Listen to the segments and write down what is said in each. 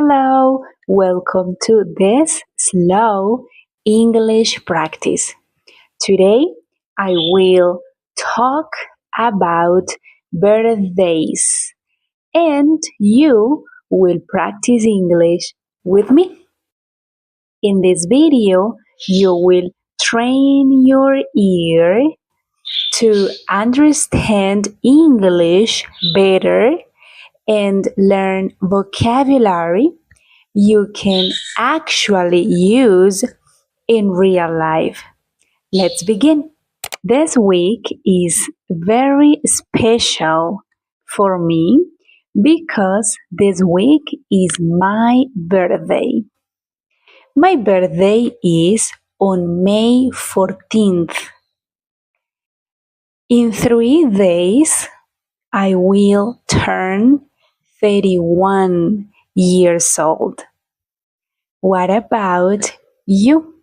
Hello, welcome to this slow English practice. Today I will talk about birthdays and you will practice English with me. In this video, you will train your ear to understand English better and learn vocabulary you can actually use in real life. Let's begin. This week is very special for me because this week is my birthday. My birthday is on May 14th. In 3 days, I will turn 31 years old. What about you?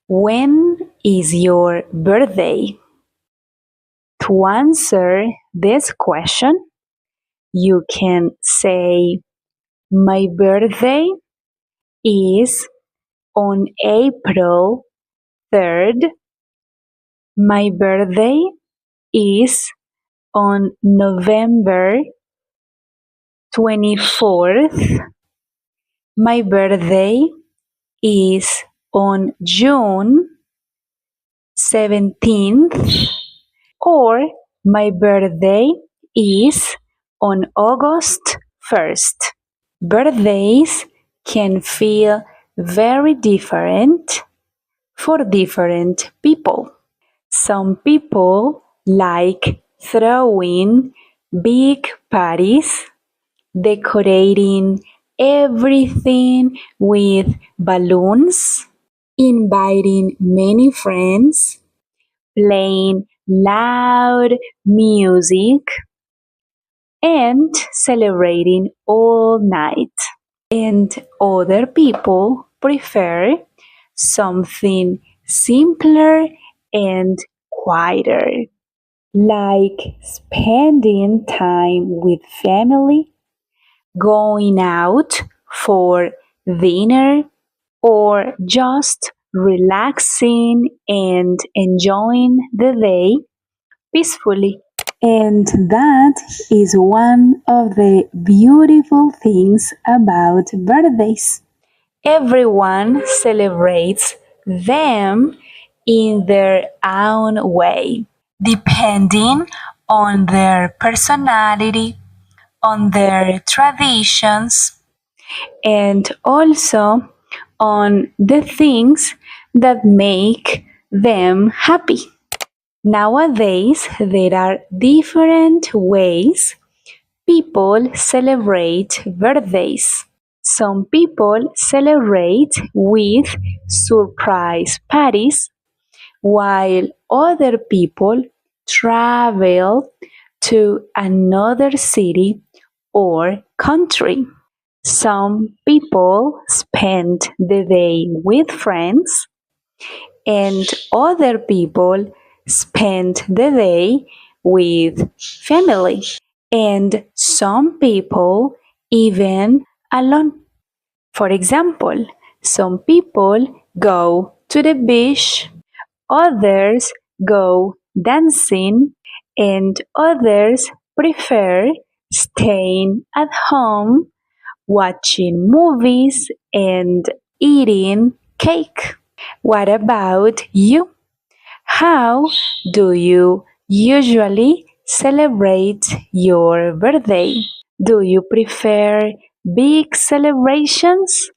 When is your birthday? To answer this question, you can say, my birthday is on April 3rd. My birthday is on November 24th. My birthday is on June 17th, or my birthday is on August 1st. Birthdays can feel very different for different people. Some people like throwing big parties, decorating everything with balloons, inviting many friends, playing loud music, and celebrating all night. And other people prefer something simpler and quieter, like spending time with family, going out for dinner, or just relaxing and enjoying the day peacefully. And that is one of the beautiful things about birthdays. Everyone celebrates them in their own way, depending on their personality, on their traditions, and also on the things that make them happy. Nowadays, there are different ways people celebrate birthdays. Some people celebrate with surprise parties, while other people travel to another city or country. Some people spend the day with friends, and other people spend the day with family. And some people even alone. For example, some people go to the beach, others go dancing, and others prefer staying at home, watching movies, and eating cake. What about you? How do you usually celebrate your birthday? Do you prefer big celebrations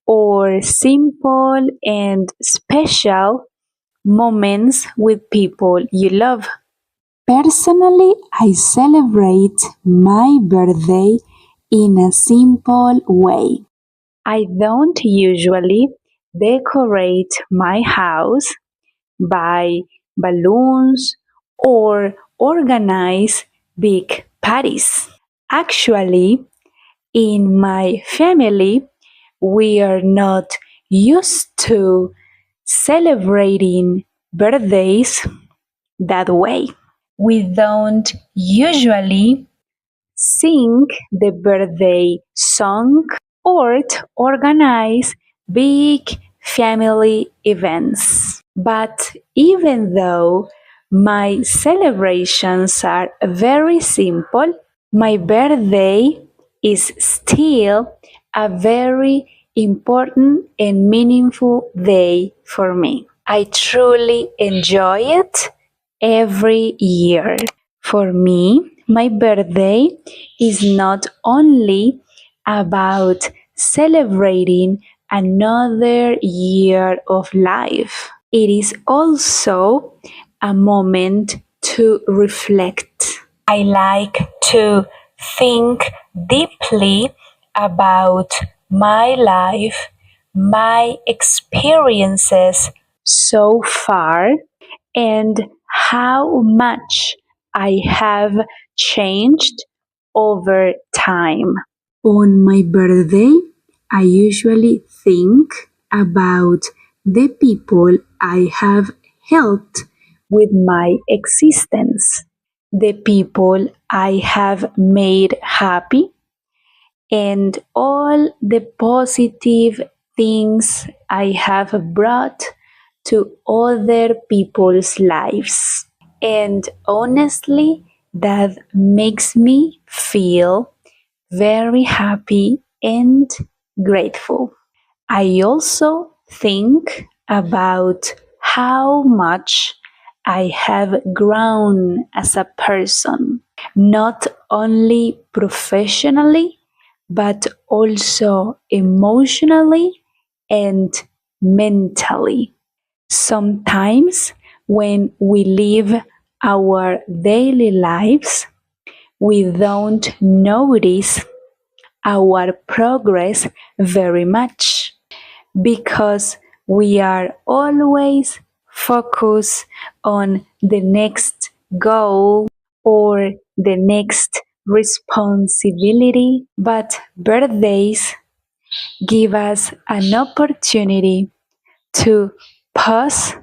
or simple and special moments with people you love? Personally, I celebrate my birthday in a simple way. I don't usually decorate my house, buy balloons, or organize big parties. Actually, in my family, we are not used to celebrating birthdays that way. We don't usually sing the birthday song or organize big family events. But even though my celebrations are very simple, my birthday is still a very important and meaningful day for me. I truly enjoy it every year. For me, my birthday is not only about celebrating another year of life, it is also a moment to reflect. I like to think deeply about my life, my experiences so far, and how much I have changed over time. On my birthday, I usually think about the people I have helped with my existence, the people I have made happy, and all the positive things I have brought to other people's lives. And honestly, that makes me feel very happy and grateful. I also think about how much I have grown as a person, not only professionally, but also emotionally and mentally. Sometimes, when we live our daily lives, we don't notice our progress very much because we are always focused on the next goal or the next responsibility. But birthdays give us an opportunity to pause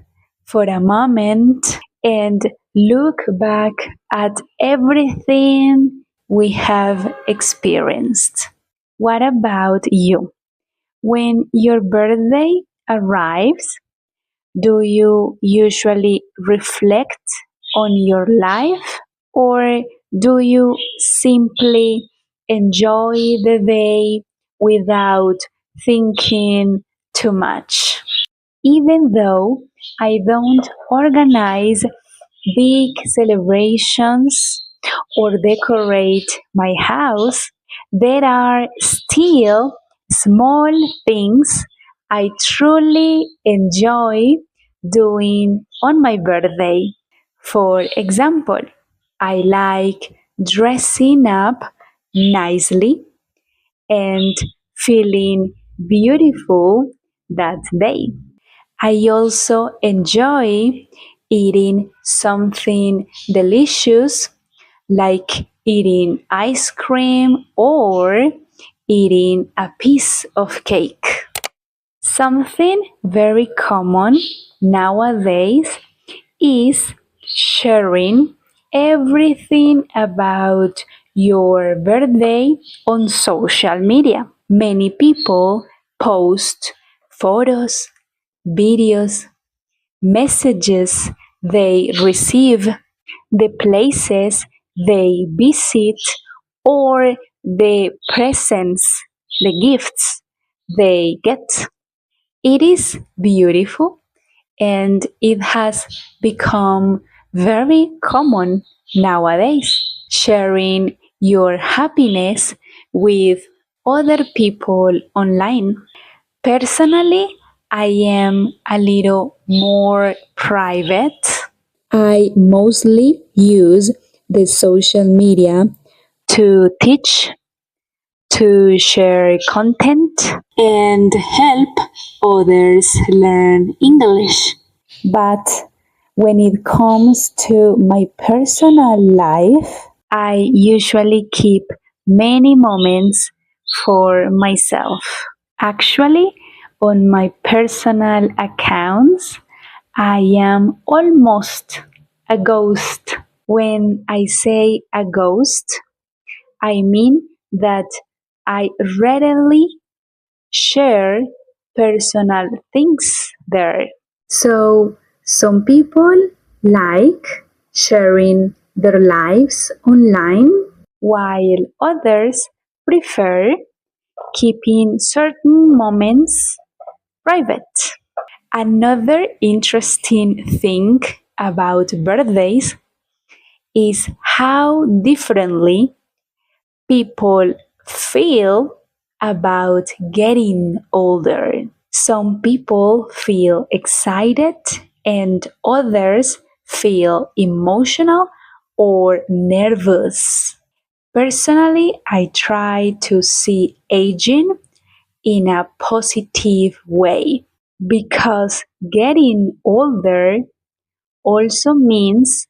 for a moment and look back at everything we have experienced. What about you? When your birthday arrives, do you usually reflect on your life or do you simply enjoy the day without thinking too much? Even though I don't organize big celebrations or decorate my house, there are still small things I truly enjoy doing on my birthday. For example, I like dressing up nicely and feeling beautiful that day. I also enjoy eating something delicious like eating ice cream or eating a piece of cake. Something very common nowadays is sharing everything about your birthday on social media. Many people post photos, videos, messages they receive, the places they visit, or the presents, the gifts they get. It is beautiful and it has become very common nowadays. Sharing your happiness with other people online. Personally, I am a little more private. I mostly use the social media to teach, to share content, and help others learn English. But when it comes to my personal life, I usually keep many moments for myself. Actually, on my personal accounts, I am almost a ghost. When I say a ghost, I mean that I rarely share personal things there. So, some people like sharing their lives online, while others prefer keeping certain moments private. Another interesting thing about birthdays is how differently people feel about getting older. Some people feel excited and others feel emotional or nervous. Personally, I try to see aging in a positive way because getting older also means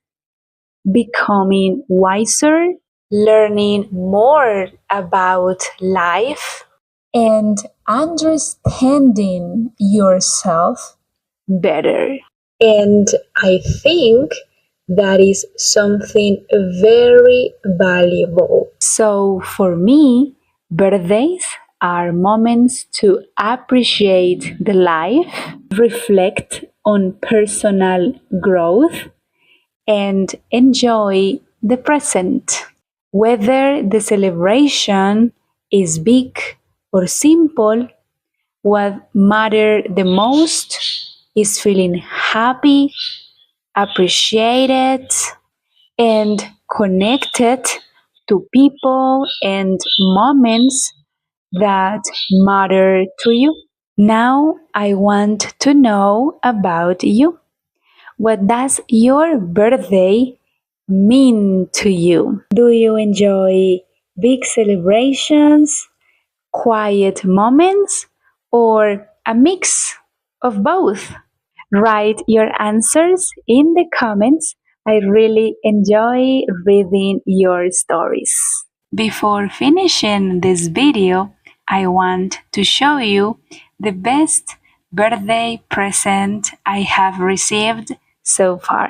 becoming wiser, learning more about life, and understanding yourself better. And I think that is something very valuable. So for me, birthdays are moments to appreciate the life, reflect on personal growth, and enjoy the present. Whether the celebration is big or simple, what matters the most is feeling happy, appreciated, and connected to people and moments that matter to you. Now I want to know about you. What does your birthday mean to you? Do you enjoy big celebrations, quiet moments, or a mix of both? Write your answers in the comments. I really enjoy reading your stories. Before finishing this video, I want to show you the best birthday present I have received so far.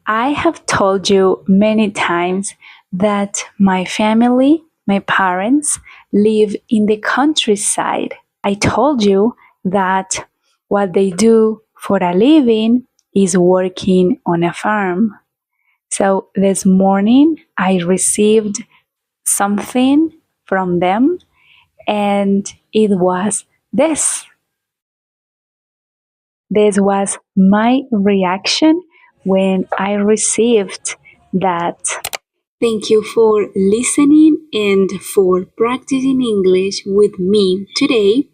I have told you many times that my family, my parents, live in the countryside. I told you that what they do for a living is working on a farm. So this morning I received something from them, and it was this. This was my reaction when I received that. Thank you for listening and for practicing English with me today.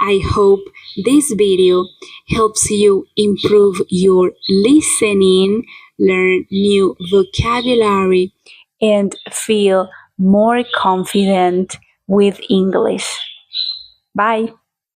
I hope this video helps you improve your listening, learn new vocabulary, and feel more confident with English. Bye.